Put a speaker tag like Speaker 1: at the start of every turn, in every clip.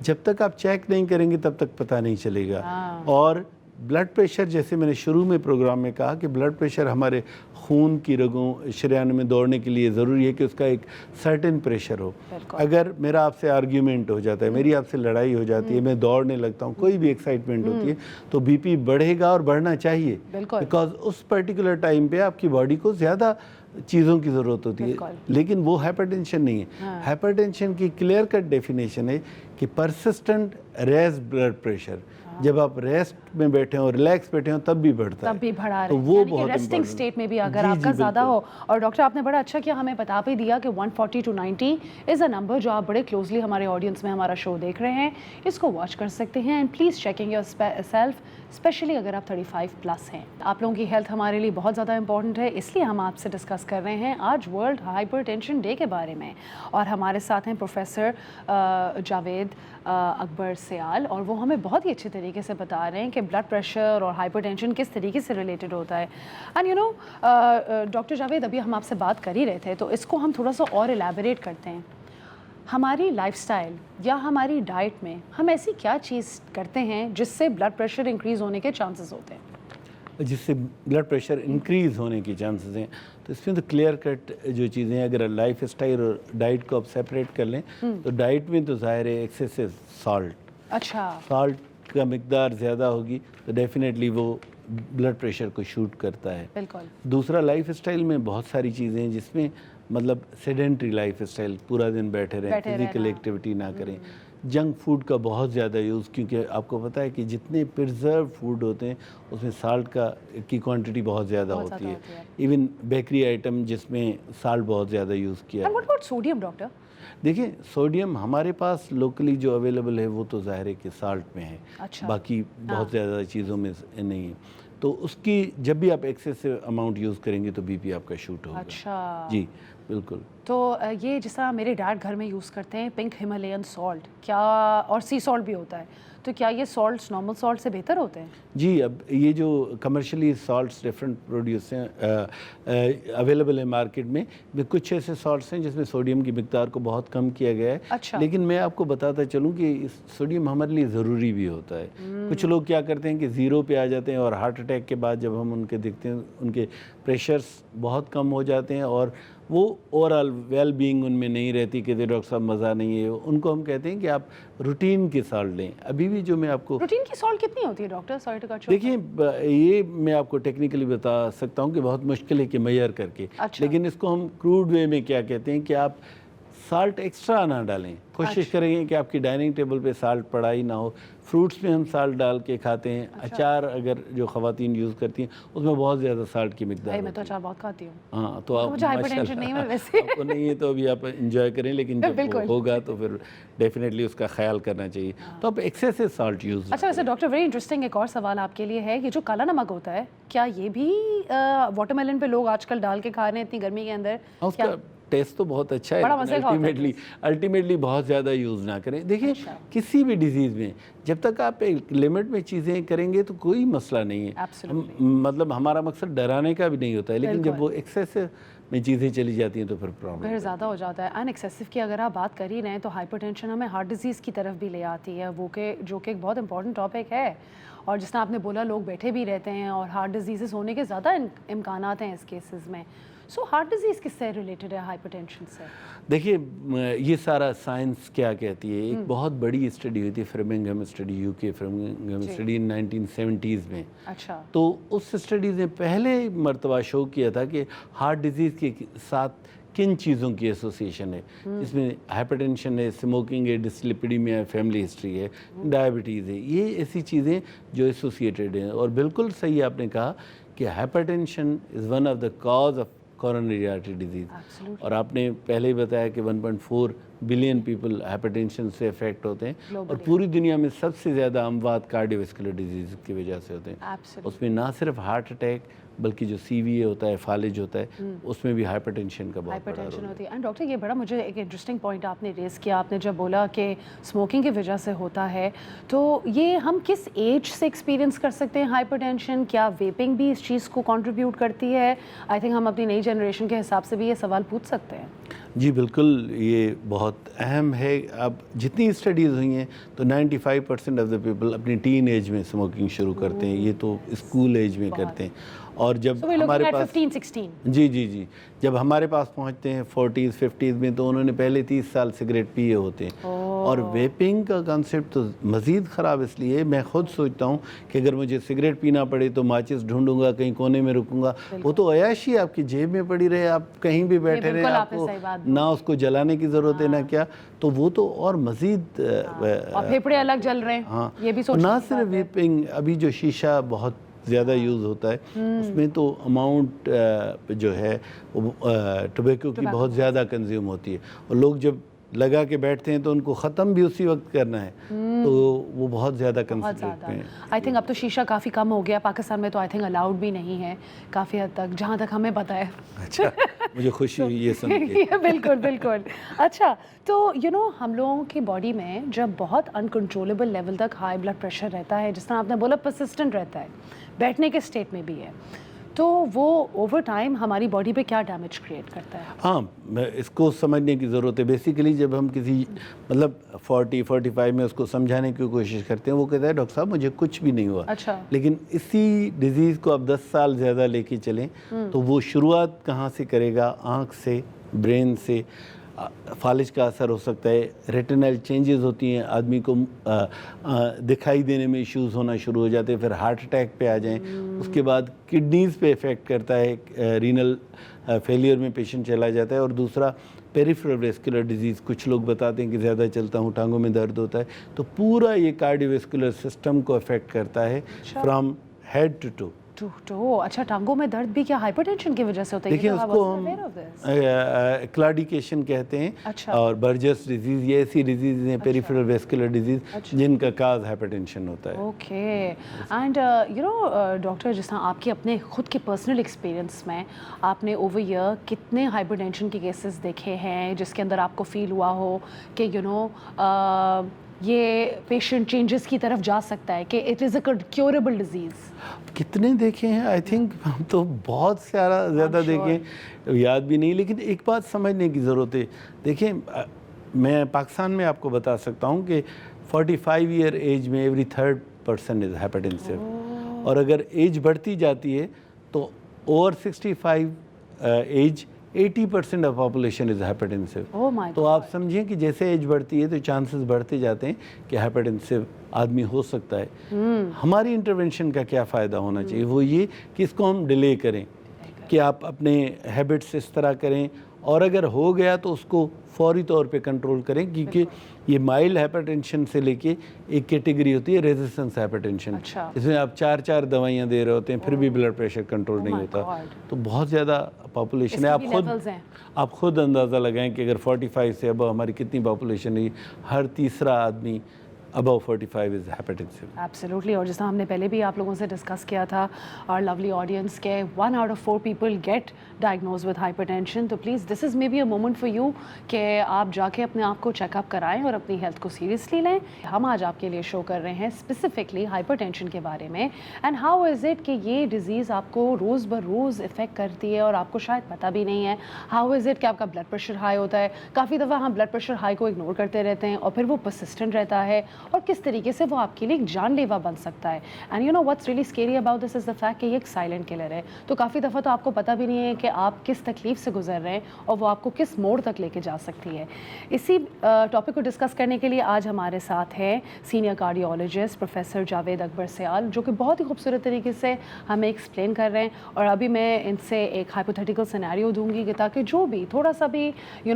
Speaker 1: جب تک آپ چیک نہیں کریں گے تب تک پتہ نہیں چلے گا. اور بلڈ پریشر، جیسے میں نے شروع میں پروگرام میں کہا کہ بلڈ پریشر ہمارے خون کی رگوں شریان میں دوڑنے کے لیے ضروری ہے کہ اس کا ایک سرٹن پریشر ہو. اگر میرا آپ سے آرگیومنٹ ہو جاتا ہے، میری آپ سے لڑائی ہو جاتی ہے، میں دوڑنے لگتا ہوں، کوئی بھی ایکسائٹمنٹ ہوتی ہے، تو بی پی بڑھے گا اور بڑھنا چاہیے، بیکاز اس پرٹیکولر ٹائم پہ آپ کی باڈی کو زیادہ چیزوں کی ضرورت ہوتی ہے. لیکن وہ ہائپر ٹینشن نہیں ہے. ہائپر ٹینشن کی کلیئر کٹ ڈیفینیشن ہے کہ پرسسٹنٹ ریز بلڈ پریشر، جب آپ ریسٹ میں بیٹھے ہوں، ریلیکس بیٹھے ہوں، تب بھی بڑھتا ہے،
Speaker 2: تب بھی بڑھا رہے
Speaker 1: تو
Speaker 2: ہیں،
Speaker 1: وہ
Speaker 2: یعنی کہ
Speaker 1: بہت
Speaker 2: ریسٹنگ سٹیٹ میں بھی اگر آپ کا زیادہ ہو. اور ڈاکٹر آپ نے بڑا اچھا کیا، ہمیں بتا بھی دیا کہ 140 to 90 از اے نمبر جو آپ بڑے کلوزلی ہمارے آڈینس میں ہمارا شو دیکھ رہے ہیں اس کو واچ کر سکتے ہیں. And please checking yourself, especially اگر آپ 35+ ہیں. آپ لوگوں کی ہیلتھ ہمارے لیے بہت زیادہ امپورٹنٹ ہے، اس لیے ہم آپ سے ڈسکس کر رہے ہیں آج ورلڈ ہائپر ٹینشن ڈے کے بارے میں. اور ہمارے ساتھ ہیں پروفیسر جاوید اکبر سیال، اور وہ ہمیں بہت ہی اچھے طریقے سے بتا رہے ہیں کہ بلڈ پریشر اور ہائپر ٹینشن کس طریقے سے ریلیٹڈ ہوتا ہے. And you know doctor Javed, ابھی ہم آپ سے بات کر ہی رہے تھے تو اس کو ہم تھوڑا سا اور الیبوریٹ کرتے ہیں. ہماری لائف سٹائل یا ہماری ڈائٹ میں ہم ایسی کیا چیز کرتے ہیں جس سے بلڈ پریشر انکریز ہونے کے چانسز ہوتے ہیں؟
Speaker 1: جس سے بلڈ پریشر انکریز ہونے کے چانسز ہیں، تو اس میں تو کلیئر کٹ جو چیزیں ہیں، اگر لائف اسٹائل اور ڈائٹ کو آپ سیپریٹ کر لیں تو ڈائٹ میں تو ظاہر ہے ایکسیسو سالٹ.
Speaker 2: اچھا،
Speaker 1: سالٹ کا مقدار زیادہ ہوگی تو ڈیفینیٹلی وہ بلڈ پریشر کو شوٹ کرتا ہے.
Speaker 2: بالکل.
Speaker 1: دوسرا، لائف اسٹائل میں بہت ساری چیزیں ہیں جس میں مطلب سیڈنٹری لائف اسٹائل، پورا دن بیٹھے رہیں، فزیکل ایکٹیویٹی نہ کریں. جنک فوڈ کا بہت زیادہ یوز، کیونکہ آپ کو پتہ ہے کہ جتنے پرزرو فوڈ ہوتے ہیں اس میں سالٹ کی کوانٹٹی بہت زیادہ ہوتی ہے. ایون بیکری آئٹم جس میں سالٹ بہت زیادہ یوز کیا.
Speaker 2: And what about sodium doctor?
Speaker 1: دیکھیں، سوڈیم ہمارے پاس لوکلی جو اویلیبل ہے وہ تو ظاہر ہے کہ سالٹ میں ہے، باقی بہت زیادہ چیزوں میں نہیں ہے. تو اس کی جب بھی آپ ایکسیسو اماؤنٹ یوز کریں گے تو بی پی آپ کا شوٹ ہوگا.
Speaker 2: اچھا
Speaker 1: جی بالکل.
Speaker 2: تو یہ جس طرح میرے ڈیڈ گھر میں یوز کرتے ہیں پنک ہمالین سالٹ، کیا اور سی سالٹ بھی ہوتا ہے، تو کیا یہ سالٹس نارمل سالٹ سے بہتر ہوتے ہیں؟
Speaker 1: جی، اب یہ جو کمرشلی سالٹس ڈفرینٹ پروڈیوس ہیں اویلیبل ہیں مارکیٹ میں، کچھ ایسے سالٹس ہیں جس میں سوڈیم کی مقدار کو بہت کم کیا گیا ہے.
Speaker 2: اچھا.
Speaker 1: لیکن میں آپ کو بتاتا چلوں کہ سوڈیم ہمارے لیے ضروری بھی ہوتا ہے. کچھ لوگ کیا کرتے ہیں کہ 0 پہ آ جاتے ہیں اور ہارٹ اٹیک کے بعد جب ہم ان کے دیکھتے ہیں ان کے پریشرز بہت کم ہو جاتے ہیں اور وہ اوور آل ویل بینگ ان میں نہیں رہتی کہ ڈاکٹر صاحب مزہ نہیں ہے. ان کو ہم کہتے ہیں کہ آپ روٹین کی سالٹ لیں. ابھی بھی جو میں آپ کو
Speaker 2: روٹین کی سالٹ کتنی ہوتی ہے doctor? Sorry to cut you.
Speaker 1: دیکھیں، یہ میں آپ کو ٹیکنیکلی بتا سکتا ہوں کہ بہت مشکل ہے کہ میئر کر کے، لیکن اس کو ہم کروڈ وے میں کیا کہتے ہیں کہ آپ سالٹ ایکسٹرا نہ ڈالیں. کوشش کریں گے کہ آپ کی ڈائننگ ٹیبل پہ سالٹ پڑا ہی نہ ہو. فروٹس میں ہم سالٹ ڈال کے کھاتے ہیں. اچار اگر جو خواتین یوز کرتی ہیں اس میں بہت زیادہ سالٹ کی مقدار.
Speaker 2: میں تو اچار بہت کھاتی ہوں.
Speaker 1: ہاں، تو آپ
Speaker 2: مجھے ہائپر ٹینشن نہیں ہے ویسے.
Speaker 1: آپ کو نہیں ہے تو ابھی آپ انجوائے کریں، لیکن جب ہوگا تو پھر ڈیفینیٹلی اس کا خیال کرنا چاہیے. تو آپ ایکسیسو سالٹ یوز.
Speaker 2: اچھا، ویسے ڈاکٹر ویری انٹرسٹنگ ایک اور سوال آپ کے لیے ہے، یہ جو کالا نمک ہوتا ہے کیا یہ بھی واٹر میلن پہ لوگ آج کل ڈال کے کھا رہے ہیں اتنی گرمی کے اندر؟
Speaker 1: اس کا ٹیسٹ تو بہت اچھا ہے، الٹیمیٹلی بہت زیادہ یوز نہ کریں. دیکھیں، کسی بھی ڈیزیز میں جب تک آپ ایک لمٹ میں چیزیں کریں گے تو کوئی مسئلہ نہیں ہے. مطلب ہمارا مقصد ڈرانے کا بھی نہیں ہوتا ہے، لیکن جب وہ ایکسیسو میں چیزیں چلی جاتی ہیں تو پھر پرابلم
Speaker 2: پھر زیادہ ہو جاتا ہے. ان ایکسیسو کی اگر آپ بات کر ہی رہے ہیں تو ہائپر ٹینشن ہمیں ہارٹ ڈیزیز کی طرف بھی لے آتی ہے، وہ کہ جو کہ ایک بہت امپورٹنٹ ٹاپک ہے. اور جس طرح آپ نے بولا لوگ بیٹھے بھی رہتے ہیں اور ہارٹ ڈیزیزز ہونے کے زیادہ امکانات ہیں اس کیسز میں. سو ہارٹ ڈیزیز کس سے ریلیٹڈ ہے ہائپر ٹینشن سے؟
Speaker 1: دیکھیے، یہ سارا سائنس کیا کہتی ہے. ایک بہت بڑی اسٹڈی ہوئی تھی، فرمنگھم اسٹڈی، یو کے فرمنگھم اسٹڈی 1970s میں.
Speaker 2: اچھا. تو
Speaker 1: اس اسٹڈی نے پہلے مرتبہ شو کیا تھا کہ ہارٹ ڈیزیز کے ساتھ کن چیزوں کی ایسوسیشن ہے، جس میں ہائپر ٹینشن ہے، اسموکنگ ہے، ڈسلیپیڈیمیا ہے، فیملی ہسٹری ہے، ڈائبٹیز ہے. یہ ایسی چیزیں جو ایسوسیٹیڈ ہیں. اور بالکل صحیح آپ نے کہا کہ hyper tension is one of the cause of coronary artery disease. اور آپ نے پہلے ہی بتایا کہ 1.4 بلین پیپل ہائپر ٹینشن سے افیکٹ ہوتے ہیں، اور پوری دنیا میں سب سے زیادہ اموات کارڈیو ویسکولر ڈیزیز کی وجہ سے ہوتے ہیں. اس میں نہ صرف ہارٹ اٹیک بلکہ جو سی وی اے ہوتا ہے، فالج ہوتا ہے، اس میں بھی ہائپر ٹینشن کا بہت بڑا رول
Speaker 2: ہوتی ہے. اینڈ ڈاکٹر یہ بڑا مجھے ایک انٹرسٹنگ پوائنٹ آپ نے ریز کیا. آپ نے جب بولا کہ اسموکنگ کی وجہ سے ہوتا ہے، تو یہ ہم کس ایج سے ایکسپیرینس کر سکتے ہیں ہائپر ٹینشن؟ کیا ویپنگ بھی اس چیز کو کنٹریبیوٹ کرتی ہے؟ آئی تھنک ہم اپنی نئی جنریشن کے حساب سے بھی یہ سوال پوچھ سکتے ہیں.
Speaker 1: جی بالکل، یہ بہت اہم ہے. اب جتنی اسٹڈیز ہوئی ہیں تو 95% آف دا پیپل اپنی ٹین ایج میں اسموکنگ شروع کرتے ہیں. یہ تو اسکول ایج میں کرتے ہیں. اور جب ہمارے پاس
Speaker 2: 15-16
Speaker 1: جی جب ہمارے پاس پہنچتے ہیں 40s 50s میں تو انہوں نے پہلے 30 سال سگریٹ پیے ہوتے ہیں. اور ویپنگ کا کانسیپٹ تو مزید خراب اس لیے. میں خود سوچتا ہوں کہ اگر مجھے سگریٹ پینا پڑے تو ماچس ڈھونڈوں گا, کہیں کونے میں رکوں گا. وہ تو عیاشی آپ کی جیب میں پڑی رہے, آپ کہیں بھی بیٹھے رہے, آپ کو نہ اس کو جلانے کی ضرورت ہے نہ کیا. تو وہ تو اور مزید
Speaker 2: اور پھیپھڑے الگ جل رہے ہیں.
Speaker 1: ہاں,
Speaker 2: یہ بھی سوچنا
Speaker 1: نہ صرف ویپنگ, ابھی جو شیشہ بہت زیادہ یوز ہوتا ہے اس میں تو اماؤنٹ جو ہے ٹوبیکو کی بہت زیادہ کنزیوم ہوتی ہے. اور لوگ جب لگا کے بیٹھتے ہیں تو ان کو ختم بھی اسی وقت کرنا ہے, تو وہ بہت زیادہ کنزیوم کرتے ہیں.
Speaker 2: آئی تھنک اب تو شیشہ کافی کم ہو گیا پاکستان میں, تو آئی تھنک الاؤڈ بھی نہیں ہے کافی حد تک, جہاں تک ہمیں پتہ ہے.
Speaker 1: اچھا, مجھے خوشی ہوئی یہ سن کے.
Speaker 2: بالکل. اچھا, تو ہم لوگوں کی باڈی میں جب بہت انکنٹرولیبل لیول تک ہائی بلڈ پریشر رہتا ہے, جس طرح آپ نے بولا پرسسٹنٹ رہتا ہے, بیٹھنے کے اسٹیٹ میں بھی ہے, تو وہ اوور ٹائم ہماری باڈی پہ کیا ڈیمیج کریٹ کرتا ہے؟
Speaker 1: ہاں, اس کو سمجھنے کی ضرورت ہے. بیسیکلی جب ہم کسی 40-45 میں اس کو سمجھانے کی کوشش کرتے ہیں, وہ کہتا ہے ڈاکٹر صاحب مجھے کچھ بھی نہیں ہوا.
Speaker 2: اچھا.
Speaker 1: لیکن اسی ڈیزیز کو اب 10 سال زیادہ لے کے چلیں تو وہ شروعات کہاں سے کرے گا؟ آنکھ سے, برین سے. فالج کا اثر ہو سکتا ہے, ریٹینل چینجز ہوتی ہیں, آدمی کو دکھائی دینے میں ایشوز ہونا شروع ہو جاتے ہیں, پھر ہارٹ اٹیک پہ آ جائیں. اس کے بعد کڈنیز پہ افیکٹ کرتا ہے, رینل فیلئر میں پیشنٹ چلا جاتا ہے. اور دوسرا پیریفرل ویسکولر ڈیزیز, کچھ لوگ بتاتے ہیں کہ زیادہ چلتا ہوں ٹانگوں میں درد ہوتا ہے, تو پورا یہ کارڈیو ویسکولر سسٹم کو افیکٹ کرتا ہے فرام ہیڈ ٹو ٹو.
Speaker 2: اچھا, ٹانگوں میں درد بھی کیا ہائپر ٹینشن کی وجہ سے ہوتا ہے؟
Speaker 1: دیکھیں, اس کو ہم کلاڈیکیشن کہتے ہیں, اور برجس ڈیزیز, یہ ایسی ڈیزیز ہیں پیریفرل ویسکولر ڈیزیز جن کا کاز ہائپر ٹینشن ہوتا ہے.
Speaker 2: اوکے. اینڈ ڈاکٹر, جس طرح آپ کے اپنے خود کے پرسنل ایکسپیرینس میں آپ نے اوور ایئر کتنے ہائپر ٹینشن کے کیسز دیکھے ہیں جس کے اندر آپ کو فیل ہوا ہو کہ یہ پیشنٹ چینجز کی طرف جا سکتا ہے, کہ it is a curable disease?
Speaker 1: کتنے دیکھے ہیں؟ آئی تھنک ہم تو بہت سارا زیادہ دیکھیں, یاد بھی نہیں. لیکن ایک بات سمجھنے کی ضرورت ہے. دیکھیں, میں پاکستان میں آپ کو بتا سکتا ہوں کہ 45 ایئر ایج میں every 3rd person is hypertensive, اور اگر ایج بڑھتی جاتی ہے تو over 65 age 80% of population is hypertensive. تو آپ سمجھیں کہ جیسے ایج بڑھتی ہے تو چانسز بڑھتے جاتے ہیں کہ ہائپرٹینسو آدمی ہو سکتا ہے. ہماری انٹرونشن کا کیا فائدہ ہونا چاہیے؟ وہ یہ کہ اس کو ہم ڈیلے کریں, کہ آپ اپنے ہیبٹس اس طرح کریں, اور اگر ہو گیا تو اس کو فوری طور پہ کنٹرول کریں, کیونکہ یہ مائلڈ ہائپر ٹینشن سے لے کے ایک کیٹیگری ہوتی ہے ریزسٹنس ہائپر ٹینشن, اس میں آپ 4 دوائیاں دے رہے ہوتے ہیں پھر بھی بلڈ پریشر کنٹرول نہیں ہوتا. تو بہت زیادہ پاپولیشن ہے. آپ خود اندازہ لگائیں کہ اگر 45 سے ابو ہماری کتنی پاپولیشن ہے, ہر تیسرا آدمی above 45 is hypertensive.
Speaker 2: Absolutely. اور جس طرح ہم نے پہلے بھی آپ لوگوں سے ڈسکس کیا تھا, our lovely audience, کہ 1 out of 4 people get diagnosed with hypertension. تو please this is maybe a moment for you کہ آپ جا کے اپنے آپ کو چیک اپ کرائیں اور اپنی ہیلتھ کو سیریسلی لیں. ہم آج آپ کے لیے شو کر رہے ہیں اسپیسیفکلی ہائپر ٹینشن کے بارے میں, اینڈ ہاؤ از اٹ کہ یہ ڈیزیز آپ کو روز بروز افیکٹ کرتی ہے اور آپ کو شاید پتہ بھی نہیں ہے. ہاؤ از اٹ کہ آپ کا بلڈ پریشر ہائی ہوتا ہے, کافی دفعہ ہم بلڈ پریشر ہائی کو اگنور کرتے رہتے ہیں اور پھر وہ پرسسٹنٹ رہتا ہے, اور کس طریقے سے وہ آپ کے لیے ایک جان لیوا بن سکتا ہے. And you know what's really scary about this is the fact کہ یہ ایک سائلنٹ کلر ہے. تو کافی دفعہ تو آپ کو پتہ بھی نہیں ہے کہ آپ کس تکلیف سے گزر رہے ہیں اور وہ آپ کو کس موڑ تک لے کے جا سکتی ہے. اسی ٹاپک کو ڈسکس کرنے کے لیے آج ہمارے ساتھ ہے سینئر کارڈیولوجسٹ پروفیسر جاوید اکبر سیال, جو کہ بہت ہی خوبصورت طریقے سے ہمیں ایکسپلین کر رہے ہیں. اور ابھی میں ان سے ایک ہائپوتھیٹیکل سینیریو دوں گی کہ تاکہ جو بھی تھوڑا سا بھی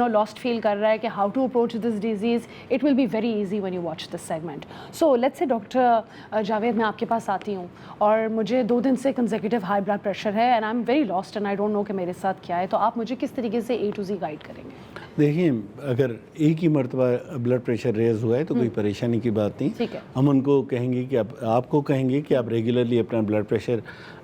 Speaker 2: لاسٹ فیل کر رہا ہے کہ how to approach this disease, it will be very easy when you watch this segment. So let's say doctor Javed, میں آپ کے پاس آتی ہوں اور مجھے 2 دن سے کنزیکیٹیو ہائی بلڈ پریشر ہے, and I am very lost and I don't know کہ میرے ساتھ کیا ہے. تو آپ مجھے کس طریقے سے A to Z گائیڈ کریں گے؟
Speaker 1: دیکھیں, اگر ایک ہی مرتبہ بلڈ پریشر ریز ہوا ہے تو کوئی پریشانی کی بات نہیں. ہم ان کو کہیں گے کہ آپ کو کہیں گے کہ آپ ریگولرلی اپنا بلڈ پریشر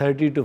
Speaker 1: 30 to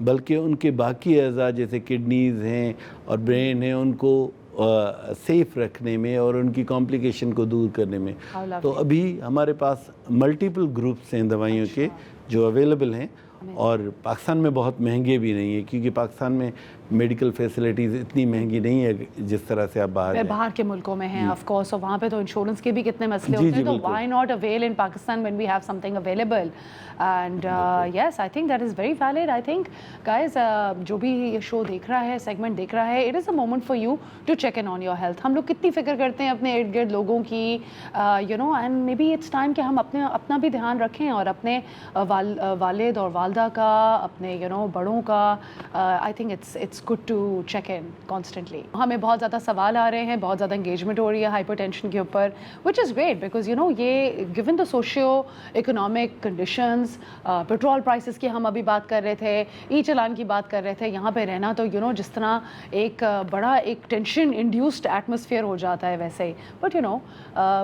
Speaker 1: بلکہ ان کے باقی اعضاء جیسے کڈنیز ہیں اور برین ہیں ان کو سیف رکھنے میں اور ان کی کمپلیکیشن کو دور کرنے میں. تو ابھی ہمارے پاس ملٹیپل گروپس ہیں دوائیوں کے جو اویلیبل ہیں, اور پاکستان میں بہت مہنگے بھی نہیں ہیں, کیونکہ پاکستان میں میڈیکل فیسلٹیز اتنی مہنگی نہیں ہے جس طرح سے آپ باہر
Speaker 2: کے ملکوں میں ہیں آف کورس, اور وہاں پہ تو انشورنس کے بھی کتنے مسئلے ہوتے ہیں, تو why not avail in Pakistan when we have something available. And yes, I think that is very valid. I think guys, جو بھی یہ شو دیکھ رہا ہے, سیگمنٹ دیکھ رہا ہے, it is a moment for you to check in on your health. ہم لوگ کتنی فکر کرتے ہیں اپنے ارد گرد لوگوں کی, you know, and maybe it's time کہ ہم اپنا بھی دھیان رکھیں اور اپنے والد اور والدہ کا, اپنے you know بڑوں کا. I think it's good to check in constantly. ہمیں بہت زیادہ سوال آ رہے ہیں, بہت زیادہ انگیجمنٹ ہو رہی ہے ہائپر ٹینشن کے اوپر, which is great because you know یہ given the socio economic conditions, petrol prices کی ہم ابھی بات کر رہے تھے, ای چلان کی بات کر رہے تھے, یہاں پہ رہنا تو جس طرح ایک بڑا ایک ٹینشن انڈیوسڈ ایٹماسفیئر ہو جاتا ہے ویسے ہی, but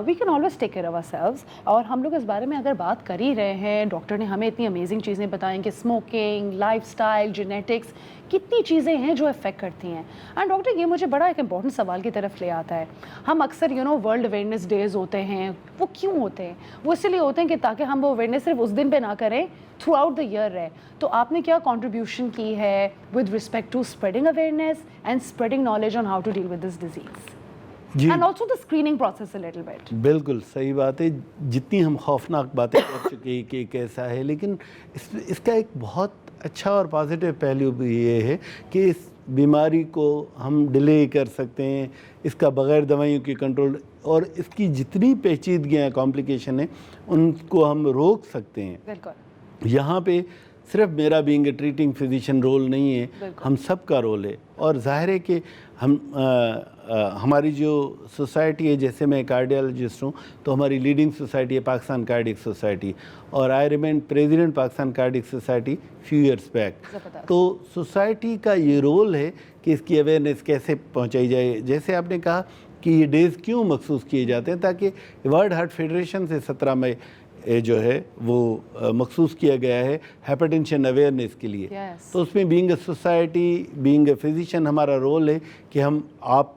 Speaker 2: we can always take care of ourselves. اور ہم لوگ اس بارے میں اگر بات کر ہی رہے ہیں, ڈاکٹر نے ہمیں اتنی امیزنگ چیزیں بتائیں کہ اسموکنگ, لائف اسٹائل, جینیٹکس, کتنی چیزیں ہیں جو افیکٹ کرتی ہیں. اینڈ ڈاکٹر یہ مجھے بڑا ایک امپورٹنٹ سوال کی طرف لے آتا ہے. ہم اکثر ورلڈ اویئرنیس ڈیز ہوتے ہیں, وہ کیوں ہوتے ہیں؟ وہ اس لیے ہوتے ہیں کہ تاکہ ہم وہ اویئرنیس صرف اس دن پہ نہ کریں, تھرو آؤٹ دا ایئر رہے. تو آپ نے کیا کنٹریبیوشن کی ہے with respect to spreading awareness and spreading knowledge on how to deal with this disease and also the screening process a little bit?
Speaker 1: بالکل صحیح بات ہے. جتنی ہم خوفناک باتیں کر چکے ہیں کہ کیسا ہے, لیکن اس کا ایک بہت اچھا اور پازیٹیو پہلو بھی یہ ہے کہ اس بیماری کو ہم ڈیلے کر سکتے ہیں, اس کا بغیر دوائیوں کی کنٹرول, اور اس کی جتنی پیچیدگیاں کمپلیکیشن ہیں ان کو ہم روک سکتے ہیں.
Speaker 2: بالکل.
Speaker 1: یہاں پہ صرف میرا being a treating physician role نہیں ہے, ہم سب کا رول ہے. اور ظاہر ہے کہ ہماری جو سوسائٹی ہے, جیسے میں کارڈیالوجسٹ ہوں تو ہماری لیڈنگ سوسائٹی ہے پاکستان کارڈیک سوسائٹی, اور I remain president Pakistan cardiac society few years back. تو سوسائٹی کا یہ رول ہے کہ اس کی اویئرنیس کیسے پہنچائی جائے. جیسے آپ نے کہا کہ یہ ڈیز کیوں مخصوص کیے جاتے ہیں, تاکہ ورلڈ ہارٹ فیڈریشن سے 17 مئی جو ہے وہ مخصوص کیا گیا ہے ہائپر ٹینشن اویئرنیس کے لیے. تو اس میں being a society, being a physician, ہمارا رول ہے کہ ہم آپ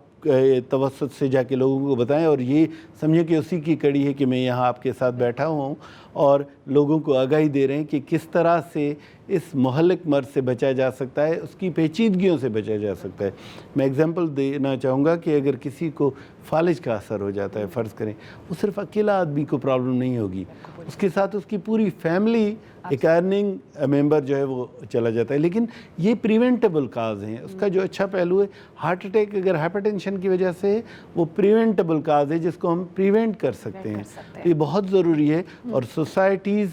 Speaker 1: توسط سے جا کے لوگوں کو بتائیں, اور یہ سمجھیں کہ اسی کی کڑی ہے کہ میں یہاں آپ کے ساتھ بیٹھا ہوا ہوں اور لوگوں کو آگاہی دے رہے ہیں کہ کس طرح سے اس مہلک مرض سے بچا جا سکتا ہے, اس کی پیچیدگیوں سے بچا جا سکتا ہے. میں اگزامپل دینا چاہوں گا کہ اگر کسی کو فالج کا اثر ہو جاتا ہے, فرض کریں, وہ صرف اکیلا آدمی کو پرابلم نہیں ہوگی, اس کے ساتھ اس کی پوری فیملی, ایک ارننگ ممبر جو ہے وہ چلا جاتا ہے. لیکن یہ پریونٹیبل کاز ہیں. اس کا جو اچھا پہلو ہے, ہارٹ اٹیک اگر ہائپر ٹینشن کی وجہ سے وہ پریونٹیبل کاز ہے جس کو ہم پریونٹ کر سکتے ہیں. یہ بہت ضروری ہے, اور سوسائٹیز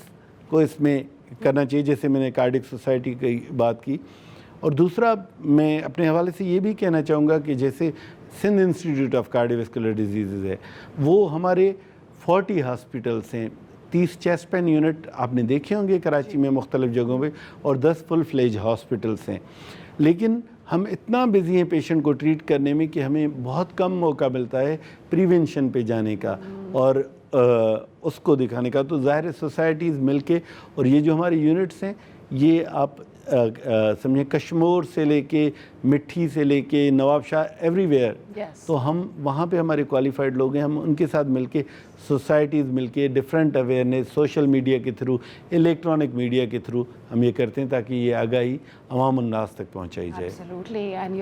Speaker 1: کو اس میں کرنا چاہیے, جیسے میں نے کارڈک سوسائٹی کی بات کی. اور دوسرا میں اپنے حوالے سے یہ بھی کہنا چاہوں گا کہ جیسے سندھ انسٹیٹیوٹ آف کارڈیوواسکولر ڈیزیزز ہے, وہ ہمارے 40 ہاسپٹلس ہیں, 30 چیسٹ پین یونٹ آپ نے دیکھے ہوں گے کراچی میں مختلف جگہوں پہ, اور 10 فل فلیج ہاسپٹلس ہیں. لیکن ہم اتنا بزی ہیں پیشنٹ کو ٹریٹ کرنے میں کہ ہمیں بہت کم موقع ملتا ہے پریونشن پہ جانے کا اور اس کو دکھانے کا. تو ظاہر سوسائٹیز مل کے, اور یہ جو ہمارے یونٹس ہیں یہ آپ سمجھیں کشمور سے لے کے مٹھی سے لے کے نواب شاہ ایوری ویئر, تو ہم وہاں پہ ہمارے کوالیفائڈ لوگ ہیں, ہم ان کے ساتھ مل کے سوسائٹیز مل کے ڈفرینٹ اویئرنیس سوشل میڈیا کے تھرو, الیکٹرانک میڈیا کے تھرو ہم یہ کرتے ہیں تاکہ یہ آگاہی عوام الناس تک پہنچائی جائے.
Speaker 2: Absolutely. And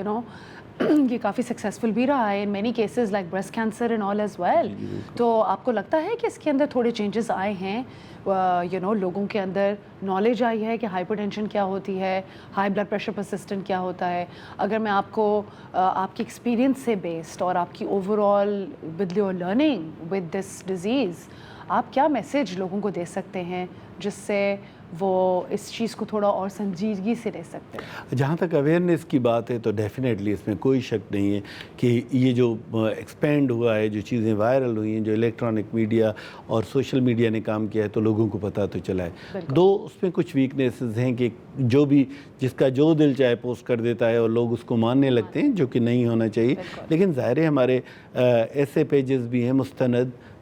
Speaker 2: یہ کافی سکسیزفل بھی رہا ہے in many cases like breast cancer and all as well. تو آپ کو لگتا ہے کہ اس کے اندر تھوڑے چینجز آئے ہیں, لوگوں کے اندر نالج آئی ہے کہ ہائپر ٹینشن کیا ہوتی ہے, ہائی بلڈ پریشر پرسسٹنٹ کیا ہوتا ہے؟ اگر میں آپ کو آپ کی ایکسپیرینس سے بیسڈ اور آپ کی over all with your learning with this disease, آپ کیا میسیج لوگوں کو دے سکتے ہیں جس سے وہ اس چیز کو تھوڑا اور سنجیدگی سے لے سکتے ہیں؟
Speaker 1: جہاں تک اویئرنیس کی بات ہے تو ڈیفینیٹلی اس میں کوئی شک نہیں ہے کہ یہ جو ایکسپینڈ ہوا ہے, جو چیزیں وائرل ہوئی ہیں, جو الیکٹرانک میڈیا اور سوشل میڈیا نے کام کیا ہے, تو لوگوں کو پتہ تو چلا ہے. دو اس میں کچھ ویکنیسز ہیں کہ جو بھی جس کا جو دل چاہے پوسٹ کر دیتا ہے اور لوگ اس کو ماننے لگتے ہیں, جو کہ نہیں ہونا چاہیے. لیکن ظاہر ہے ہمارے ایسے پیجز بھی ہیں مستند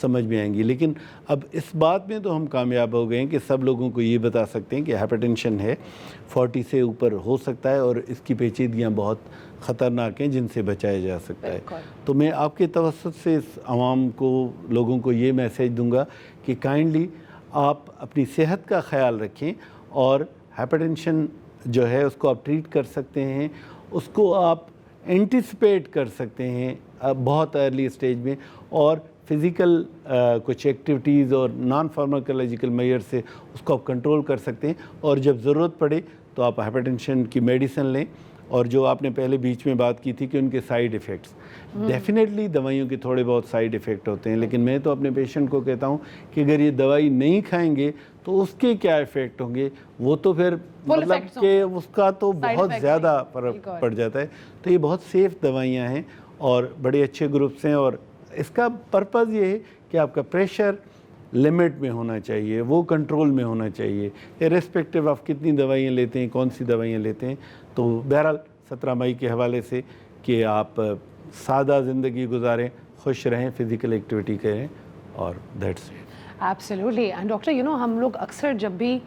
Speaker 1: سمجھ میں آئیں گی. لیکن اب اس بات میں تو ہم کامیاب ہو گئے ہیں کہ سب لوگوں کو یہ بتا سکتے ہیں کہ ہائپر ٹینشن ہے, 40 سے اوپر ہو سکتا ہے اور اس کی پیچیدگیاں بہت خطرناک ہیں جن سے بچایا جا سکتا ہے. تو میں آپ کے توسط سے اس عوام کو, لوگوں کو یہ میسیج دوں گا کہ کائنڈلی آپ اپنی صحت کا خیال رکھیں اور ہائپر ٹینشن جو ہے اس کو آپ ٹریٹ کر سکتے ہیں, اس کو آپ اینٹیسپیٹ کر سکتے ہیں بہت ارلی اسٹیج میں, اور فزیکل کچھ ایکٹیویٹیز اور نان فارماکولوجیکل میئر سے اس کو آپ کنٹرول کر سکتے ہیں. اور جب ضرورت پڑے تو آپ ہائپر ٹینشن کی میڈیسن لیں. اور جو آپ نے پہلے بیچ میں بات کی تھی کہ ان کے سائیڈ ایفیکٹس, ڈیفینیٹلی دوائیوں کے تھوڑے بہت سائیڈ ایفیکٹ ہوتے ہیں, لیکن میں تو اپنے پیشنٹ کو کہتا ہوں کہ اگر یہ دوائی نہیں کھائیں گے تو اس کے کیا ایفیکٹ ہوں گے, وہ تو پھر مطلب کہ اس کا تو بہت زیادہ فرق پڑ جاتا ہے. تو یہ بہت سیف دوائیاں ہیں اور بڑے اچھے گروپس ہیں, اور اس کا پرپز یہ ہے کہ آپ کا پریشر لمٹ میں ہونا چاہیے, وہ کنٹرول میں ہونا چاہیے, ارسپیکٹیو آف کتنی دوائیاں لیتے ہیں, کون سی دوائیاں لیتے ہیں. تو بہرحال 17 مئی کے حوالے سے کہ آپ سادہ زندگی گزاریں, خوش رہیں, فزیکل ایکٹیویٹی کریں, اور that's it.
Speaker 2: Absolutely. And doctor ہم لوگ اکثر جب بھی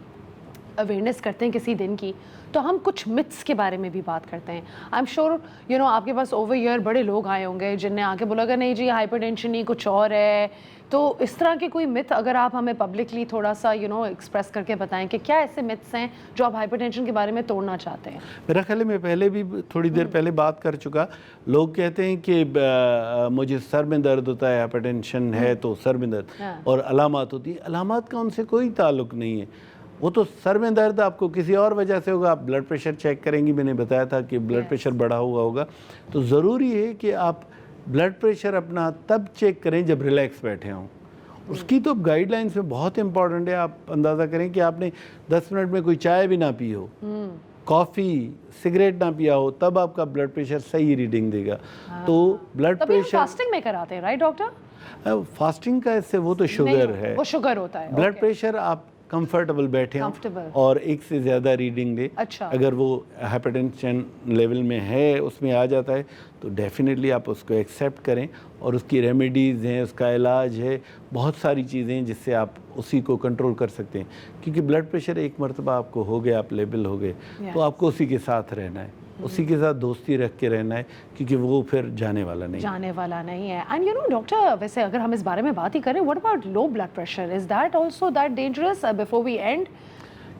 Speaker 2: اویئرنیس کرتے ہیں کسی دن کی تو ہم کچھ متس کے بارے میں بھی بات کرتے ہیں. آئی ایم شیور آپ کے پاس اوور ایئر بڑے لوگ آئے ہوں گے جن نے آ کے بولا کہ نہیں جی ہائپر ٹینشن نہیں کچھ اور ہے. تو اس طرح کے کوئی مت اگر آپ ہمیں پبلکلی تھوڑا سا ایکسپریس کر کے بتائیں کہ کیا ایسے متس ہیں جو آپ ہائپر ٹینشن کے بارے میں توڑنا چاہتے ہیں.
Speaker 1: میرا خیال ہے میں پہلے بھی تھوڑی دیر پہلے بات کر چکا. لوگ کہتے ہیں کہ مجھے سر میں درد ہوتا ہے, ہائپر ٹینشن ہے تو سر میں درد, اور علامات ہوتی ہیں. علامات کا ان سے کوئی تعلق نہیں ہے. وہ تو سر میں درد آپ کو کسی اور وجہ سے ہوگا. آپ بلڈ پریشر چیک کریں گی, میں نے بتایا تھا کہ بلڈ پریشر بڑھا ہوا ہوگا. تو ضروری ہے کہ آپ بلڈ پریشر اپنا تب چیک کریں جب ریلیکس بیٹھے ہوں. اس کی تو گائیڈ لائنس میں بہت امپورٹنٹ ہے. آپ اندازہ کریں کہ آپ نے 10 منٹ میں کوئی چائے بھی نہ پی ہو, کافی سگریٹ نہ پیا ہو, تب آپ کا بلڈ پریشر صحیح ریڈنگ دے گا. تو بلڈ پریشر
Speaker 2: فاسٹنگ میں کراتے ہیں رائٹ ڈاکٹر؟
Speaker 1: فاسٹنگ کا اس سے وہ تو شوگر ہے,
Speaker 2: وہ شوگر ہوتا ہے.
Speaker 1: بلڈ پریشر آپ کمفرٹیبل بیٹھے ہوں اور ایک سے زیادہ ریڈنگ دے. اگر وہ ہائپر ٹینشن لیول میں ہے, اس میں آ جاتا ہے, تو ڈیفینیٹلی آپ اس کو ایکسیپٹ کریں. اور اس کی ریمیڈیز ہیں, اس کا علاج ہے, بہت ساری چیزیں جس سے آپ اسی کو کنٹرول کر سکتے ہیں. کیونکہ بلڈ پریشر ایک مرتبہ آپ کو ہو گیا, آپ لیبل ہو گئے, تو آپ کو اسی کے ساتھ رہنا ہے, اسی کے ساتھ دوستی رکھ کے رہنا ہے, کیونکہ وہ پھر جانے والا نہیں
Speaker 2: ہے. اینڈ ڈاکٹر ویسے اگر ہم اس بارے میں بات ہی کریں, what about low blood pressure, is that also that dangerous before we end?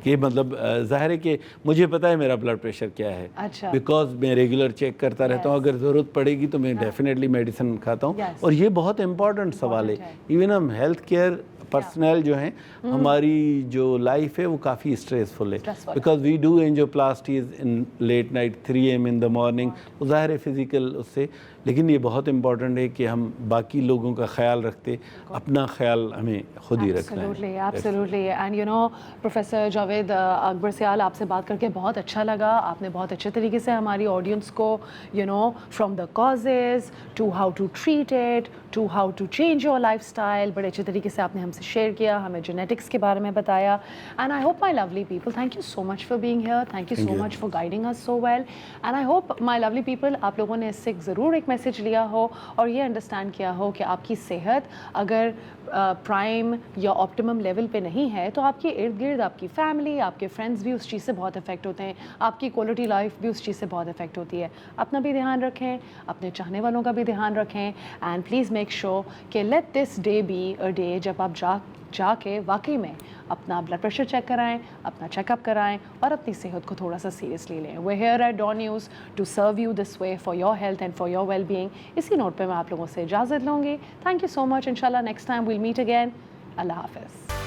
Speaker 1: کہ مطلب ظاہر ہے کہ مجھے پتا ہے میرا بلڈ پریشر کیا ہے, بیکاز میں ریگولر چیک کرتا رہتا ہوں. اگر ضرورت پڑے گی تو میں ڈیفینیٹلی میڈیسن کھاتا ہوں. اور یہ بہت امپورٹنٹ سوال ہے. ایون ہم ہیلتھ کیئر پرسنل جو ہیں, ہماری جو لائف ہے وہ کافی اسٹریسفل ہے, because we do angioplasties in late night 3 AM in the morning. وہ ظاہر ہے فزیکل اس سے, لیکن یہ بہت امپورٹنٹ ہے کہ ہم باقی لوگوں کا خیال رکھتے, اپنا خیال ہمیں خود ہی رکھنا ہے.
Speaker 2: ایبسلیوٹلی. اینڈ پروفیسر جاوید اکبر سیال, آپ سے بات کر کے بہت اچھا لگا. آپ نے بہت اچھے طریقے سے ہماری آڈینس کو from the causes to how to treat it to how to change your lifestyle, بڑے اچھے طریقے سے آپ نے ہم سے شیئر کیا, ہمیں جینیٹکس کے بارے میں بتایا. And I hope my lovely people, thank you so much for being here, thank you so much for guiding us so well. And I hope my lovely people, آپ لوگوں نے اس سے ضرور ایک میسج لیا ہو اور یہ انڈرسٹینڈ کیا ہو کہ آپ کی صحت اگر پرائم یا آپٹیمم لیول پہ نہیں ہے تو آپ کے ارد گرد آپ کی فیملی, آپ کے فرینڈس بھی اس چیز سے بہت افیکٹ ہوتے ہیں, آپ کی کوالٹی لائف بھی اس چیز سے بہت افیکٹ ہوتی ہے. اپنا بھی دھیان رکھیں, اپنے چاہنے والوں کا بھی دھیان رکھیں. اینڈ پلیز میک شیور کہ let this day be a day جب آپ جا کے واقعی میں اپنا بلڈ پریشر چیک کرائیں, اپنا چیک اپ کرائیں اور اپنی صحت کو تھوڑا سا سیریسلی لیں. We here at Dawn News to serve you this way for your health and for your well being. اسی نوٹ پہ میں آپ لوگوں سے اجازت لوں گی. Thank you so much. انشاءاللہ next time we'll meet again. اللہ حافظ.